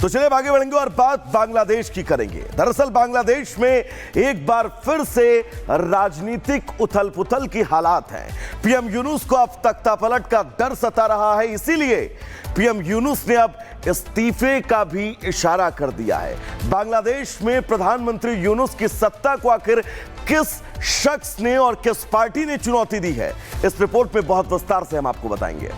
तो चलिए आगे बढ़ेंगे और बात बांग्लादेश की करेंगे। दरअसल बांग्लादेश में एक बार फिर से राजनीतिक उथल पुथल की हालात हैं। पीएम यूनुस को अब तख्तापलट का डर सता रहा है, इसीलिए पीएम यूनुस ने अब इस्तीफे का भी इशारा कर दिया है। बांग्लादेश में प्रधानमंत्री यूनुस की सत्ता को आखिर किस शख्स ने और किस पार्टी ने चुनौती दी है, इस रिपोर्ट में बहुत विस्तार से हम आपको बताएंगे।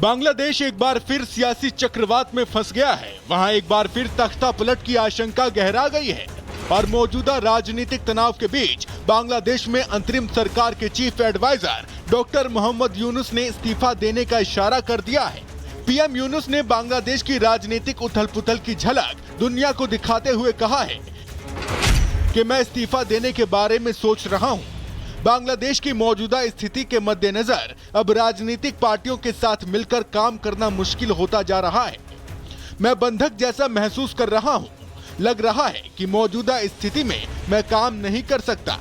बांग्लादेश एक बार फिर सियासी चक्रवात में फंस गया है। वहां एक बार फिर तख्ता पलट की आशंका गहरा गई है और मौजूदा राजनीतिक तनाव के बीच बांग्लादेश में अंतरिम सरकार के chief adviser doctor Muhammad Yunus ने इस्तीफा देने का इशारा कर दिया है। पीएम यूनुस ने बांग्लादेश की राजनीतिक उथल-पुथल की झलक दुनिया को दिखाते हुए कहा है कि मैं इस्तीफा देने के बारे में सोच रहा हूं। बांग्लादेश की मौजूदा स्थिति के मद्देनजर अब राजनीतिक पार्टियों के साथ मिलकर काम करना मुश्किल होता जा रहा है। मैं बंधक जैसा महसूस कर रहा हूं। लग रहा है कि मौजूदा स्थिति में मैं काम नहीं कर सकता।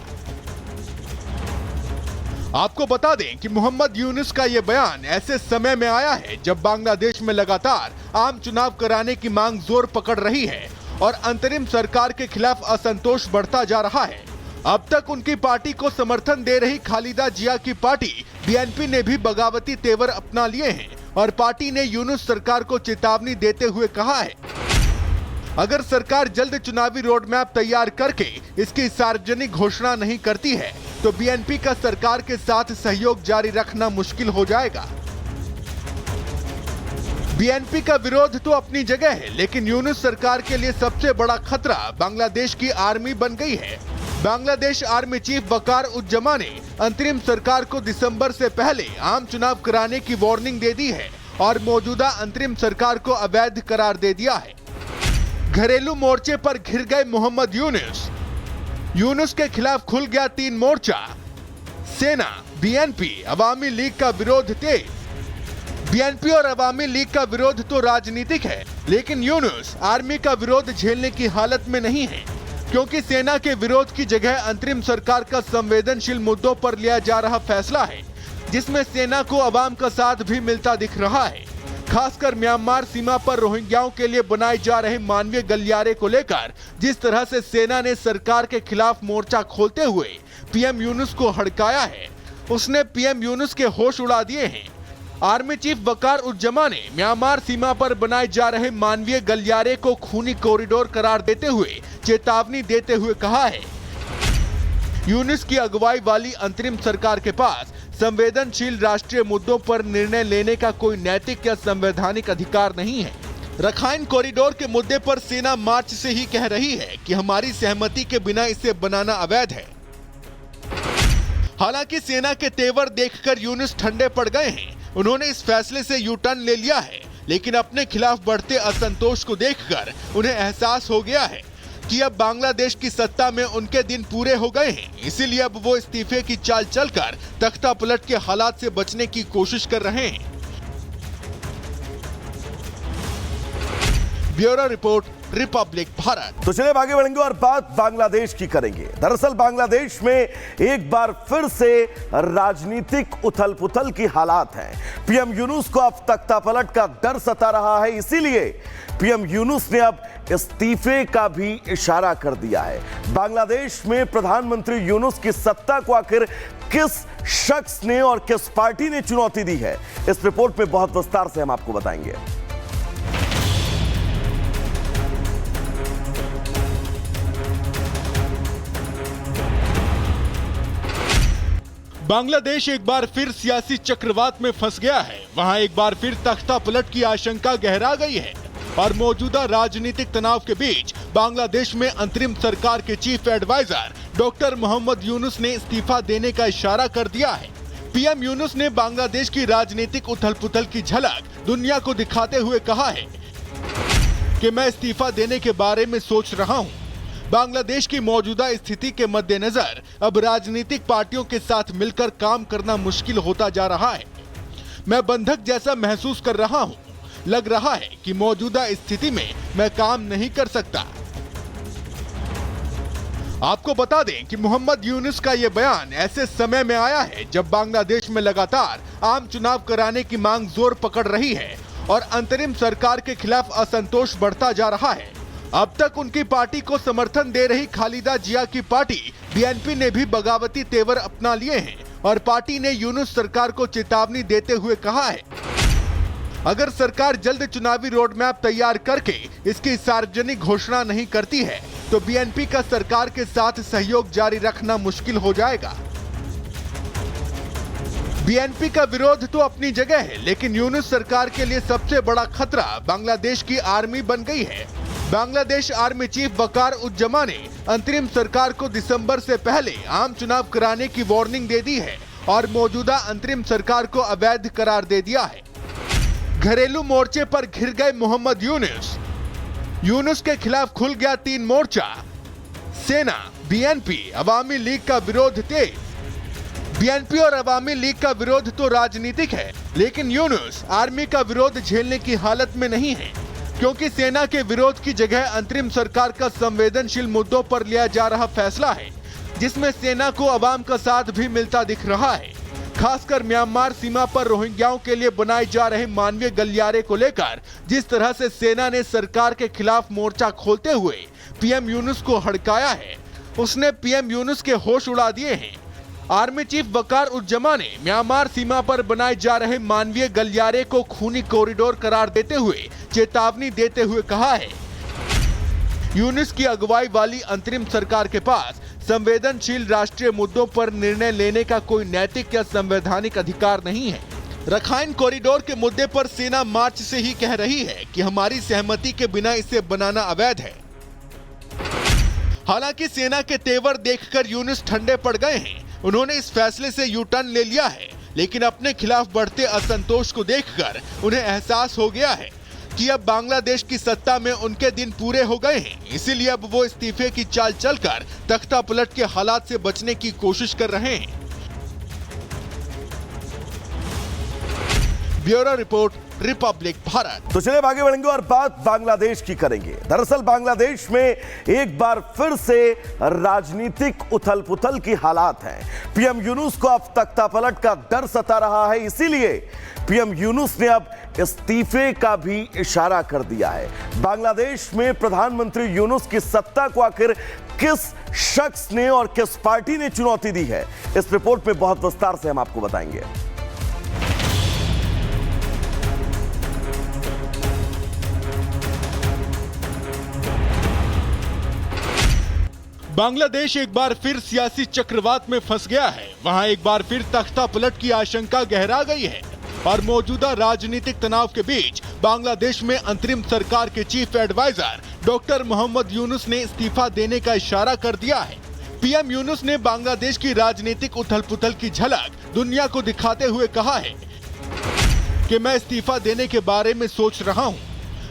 आपको बता दें कि मोहम्मद यूनुस का यह बयान ऐसे समय में आया है जब बांग्लादेश में लगातार आम चुनाव कराने की मांग जोर पकड़ रही है और अंतरिम सरकार के खिलाफ असंतोष बढ़ता जा रहा है। अब तक उनकी पार्टी को समर्थन दे रही खालिदा जिया की पार्टी बीएनपी ने भी बगावती तेवर अपना लिए हैं और पार्टी ने यूनुस सरकार को चेतावनी देते हुए कहा है, अगर सरकार जल्द चुनावी रोड मैप तैयार करके इसकी सार्वजनिक घोषणा नहीं करती है तो बीएनपी का सरकार के साथ सहयोग जारी रखना मुश्किल हो जाएगा। बीएनपी का विरोध तो अपनी जगह है, लेकिन यूनुस सरकार के लिए सबसे बड़ा खतरा बांग्लादेश की आर्मी बन गई है। बांग्लादेश आर्मी चीफ वकार उज्जमा ने अंतरिम सरकार को दिसंबर से पहले आम चुनाव कराने की वार्निंग दे दी है और मौजूदा अंतरिम सरकार को अवैध करार दे दिया है। घरेलू मोर्चे पर घिर गए मोहम्मद यूनुस के खिलाफ खुल गया 3 मोर्चा। सेना, बीएनपी, अवामी लीग का विरोध तेज। बीएनपी और अवामी लीग का विरोध तो राजनीतिक है, लेकिन यूनुस आर्मी का विरोध झेलने की हालत में नहीं है, क्योंकि सेना के विरोध की जगह अंतरिम सरकार का संवेदनशील मुद्दों पर लिया जा रहा फैसला है, जिसमें सेना को अवाम का साथ भी मिलता दिख रहा है। खासकर म्यांमार सीमा पर रोहिंग्याओं के लिए बनाए जा रहे मानवीय गलियारे को लेकर जिस तरह से सेना ने सरकार के खिलाफ मोर्चा खोलते हुए पीएम यूनुस को हड़काया है, उसने पीएम यूनुस के होश उड़ा दिए हैं। आर्मी चीफ वकार उज्जमा ने म्यांमार सीमा पर बनाए जा रहे मानवीय गलियारे को खूनी कॉरिडोर करार देते हुए चेतावनी देते हुए कहा है, यूनुस की अगुवाई वाली अंतरिम सरकार के पास संवेदनशील राष्ट्रीय मुद्दों पर निर्णय लेने का कोई नैतिक या संवैधानिक अधिकार नहीं है। रखाइन कॉरिडोर के मुद्दे पर सेना मार्च से ही कह रही है कि हमारी सहमति के बिना इसे बनाना अवैध है। हालांकि सेना के तेवर देखकर यूनुस ठंडे पड़ गए हैं। उन्होंने इस फैसले से यू टर्न ले लिया है, लेकिन अपने खिलाफ बढ़ते असंतोष को देखकर उन्हें एहसास हो गया है कि अब बांग्लादेश की सत्ता में उनके दिन पूरे हो गए हैं। इसीलिए अब वो इस्तीफे की चाल चलकर तख्ता पलट के हालात से बचने की कोशिश कर रहे हैं। Bureau report, Republic Bharat. तो चलिए आगे बढ़ेंगे और बात बांग्लादेश की करेंगे। दरअसल बांग्लादेश में एक बार फिर से राजनीतिक उथल पुथल की हालात हैं। पीएम यूनुस को अब तख्तापलट का डर सता रहा है, इसीलिए पीएम यूनुस ने अब इस्तीफे का भी इशारा कर दिया है। बांग्लादेश में प्रधानमंत्री यूनुस की सत्ता को आखिर किस शख्स ने और किस पार्टी ने चुनौती दी है, इस रिपोर्ट में बहुत विस्तार से हम आपको बताएंगे। बांग्लादेश एक बार फिर सियासी चक्रवात में फंस गया है। वहां एक बार फिर तख्ता पलट की आशंका गहरा गई है और मौजूदा राजनीतिक तनाव के बीच बांग्लादेश में अंतरिम सरकार के chief adviser doctor Muhammad Yunus ने इस्तीफा देने का इशारा कर दिया है। पीएम यूनुस ने बांग्लादेश की राजनीतिक उथल-पुथल की झलक दुनिया को दिखाते हुए कहा है कि मैं इस्तीफा देने के बारे में सोच रहा हूं। बांग्लादेश की मौजूदा स्थिति के मद्देनजर अब राजनीतिक पार्टियों के साथ मिलकर काम करना मुश्किल होता जा रहा है। मैं बंधक जैसा महसूस कर रहा हूं। लग रहा है कि मौजूदा स्थिति में मैं काम नहीं कर सकता। आपको बता दें कि मोहम्मद यूनुस का ये बयान ऐसे समय में आया है जब बांग्लादेश में लगातार आम चुनाव कराने की मांग जोर पकड़ रही है और अंतरिम सरकार के खिलाफ असंतोष बढ़ता जा रहा है। अब तक उनकी पार्टी को समर्थन दे रही खालिदा जिया की पार्टी बीएनपी ने भी बगावती तेवर अपना लिए हैं और पार्टी ने यूनुस सरकार को चेतावनी देते हुए कहा है, अगर सरकार जल्द चुनावी रोड मैप तैयार करके इसकी सार्वजनिक घोषणा नहीं करती है तो बीएनपी का सरकार के साथ सहयोग जारी रखना मुश्किल हो जाएगा। बीएनपी का विरोध तो अपनी जगह है, लेकिन यूनुस सरकार के लिए सबसे बड़ा खतरा बांग्लादेश की आर्मी बन गई है। बांग्लादेश आर्मी चीफ वकार उज्जमा ने अंतरिम सरकार को दिसंबर से पहले आम चुनाव कराने की वार्निंग दे दी है और मौजूदा अंतरिम सरकार को अवैध करार दे दिया है। घरेलू मोर्चे पर घिर गए मोहम्मद यूनुस के खिलाफ खुल गया 3 मोर्चा। सेना, बीएनपी, अवामी लीग का विरोध तेज। बीएनपी और अवामी लीग का विरोध तो राजनीतिक है, लेकिन यूनुस आर्मी का विरोध झेलने की हालत में नहीं है, क्योंकि सेना के विरोध की जगह अंतरिम सरकार का संवेदनशील मुद्दों पर लिया जा रहा फैसला है, जिसमें सेना को अवाम का साथ भी मिलता दिख रहा है। खासकर म्यांमार सीमा पर रोहिंग्याओं के लिए बनाए जा रहे मानवीय गलियारे को लेकर जिस तरह से सेना ने सरकार के खिलाफ मोर्चा खोलते हुए पीएम यूनुस को हड़काया है, उसने पीएम यूनुस के होश उड़ा दिए हैं। आर्मी चीफ वकार उज्जमा ने म्यांमार सीमा पर बनाए जा रहे मानवीय गलियारे को खूनी कॉरिडोर करार देते हुए चेतावनी देते हुए कहा है, यूनुस की अगुवाई वाली अंतरिम सरकार के पास संवेदनशील राष्ट्रीय मुद्दों पर निर्णय लेने का कोई नैतिक या संवैधानिक अधिकार नहीं है। रखाइन कॉरिडोर के मुद्दे पर सेना मार्च से ही कह रही है कि हमारी सहमति के बिना इसे बनाना अवैध है। हालांकि सेना के तेवर देखकर यूनुस ठंडे पड़ गए हैं। उन्होंने इस फैसले से यू टर्न ले लिया है, लेकिन अपने खिलाफ बढ़ते असंतोष को देखकर उन्हें एहसास हो गया है कि अब बांग्लादेश की सत्ता में उनके दिन पूरे हो गए हैं। इसीलिए अब वो इस्तीफे की चाल चलकर तख्ता पलट के हालात से बचने की कोशिश कर रहे हैं। Bureau report, Republic Bharat. तो चलिए आगे बढ़ेंगे और बात बांग्लादेश की करेंगे। दरअसल बांग्लादेश में एक बार फिर से राजनीतिक उथल पुथल की हालात हैं। पीएम यूनुस को अब तख्ता पलट का डर सता रहा है, इसीलिए पीएम यूनुस ने अब इस्तीफे का भी इशारा कर दिया है। बांग्लादेश में प्रधानमंत्री यूनुस की सत्ता को आखिर किस शख्स ने और किस पार्टी ने चुनौती दी है, इस रिपोर्ट में बहुत विस्तार से हम आपको बताएंगे। बांग्लादेश एक बार फिर सियासी चक्रवात में फंस गया है। वहां एक बार फिर तख्ता पलट की आशंका गहरा गई है और मौजूदा राजनीतिक तनाव के बीच बांग्लादेश में अंतरिम सरकार के chief adviser doctor Muhammad Yunus ने इस्तीफा देने का इशारा कर दिया है। पीएम यूनुस ने बांग्लादेश की राजनीतिक उथल-पुथल की झलक दुनिया को दिखाते हुए कहा है कि मैं इस्तीफा देने के बारे में सोच रहा हूं।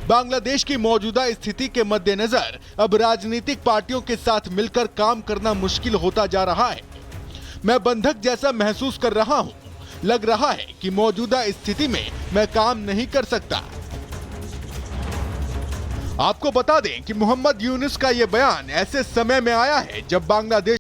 बांग्लादेश की मौजूदा स्थिति के मद्देनजर अब राजनीतिक पार्टियों के साथ मिलकर काम करना मुश्किल होता जा रहा है। मैं बंधक जैसा महसूस कर रहा हूं। लग रहा है कि मौजूदा स्थिति में मैं काम नहीं कर सकता। आपको बता दें कि मोहम्मद यूनुस का यह बयान ऐसे समय में आया है जब बांग्लादेश